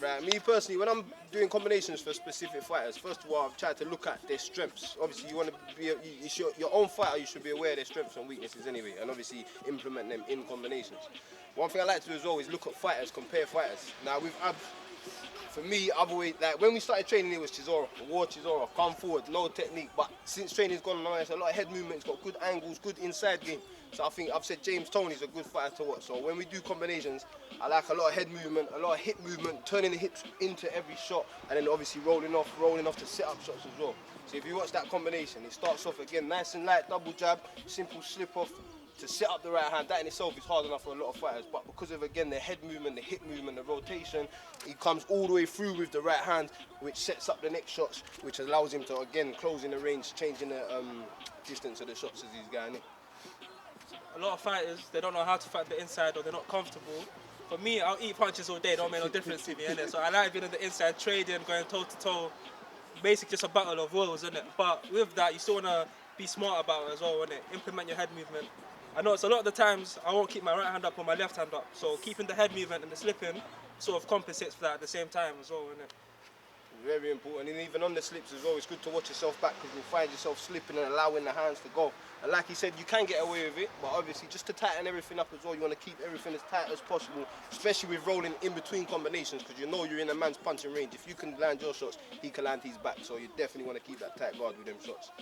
Right, me personally, when I'm doing combinations for specific fighters, first of all, I've tried to look at their strengths. Obviously, you want to be, you should, your own fighter, you should be aware of their strengths and weaknesses anyway, and obviously implement them in combinations. One thing I like to do as well is look at fighters, compare fighters. Now, for me, I've always, like, when we started training, it was Chisora, War Chisora, come forward, no technique. But since training's gone on, it's a lot of head movement, it's got good angles, good inside game. So I think I've said James Toney's a good fighter to watch. So when we do combinations, I like a lot of head movement, a lot of hip movement, turning the hips into every shot, and then obviously rolling off to set up shots as well. So if you watch that combination, it starts off again nice and light, double jab, simple slip off, to set up the right hand. That in itself is hard enough for a lot of fighters, but because of, again, the head movement, the hip movement, the rotation, he comes all the way through with the right hand, which sets up the next shots, which allows him to, again, close in the range, changing the distance of the shots as he's going in. A lot of fighters, they don't know how to fight the inside or they're not comfortable. For me, I'll eat punches all day, don't make no difference to me, innit? So I like being on the inside, trading, going toe to toe. Basically just a battle of wills, innit? But with that, you still want to be smart about it as well, innit? Implement your head movement. I know it's a lot of the times I won't keep my right hand up or my left hand up, so keeping the head movement and the slipping sort of compensates for that at the same time as well, innit? Very important, and even on the slips as well, it's good to watch yourself back because you'll find yourself slipping and allowing the hands to go. And like he said, you can get away with it, but obviously just to tighten everything up as well, you want to keep everything as tight as possible, especially with rolling in between combinations because you know you're in a man's punching range. If you can land your shots, he can land his back, so you definitely want to keep that tight guard with them shots.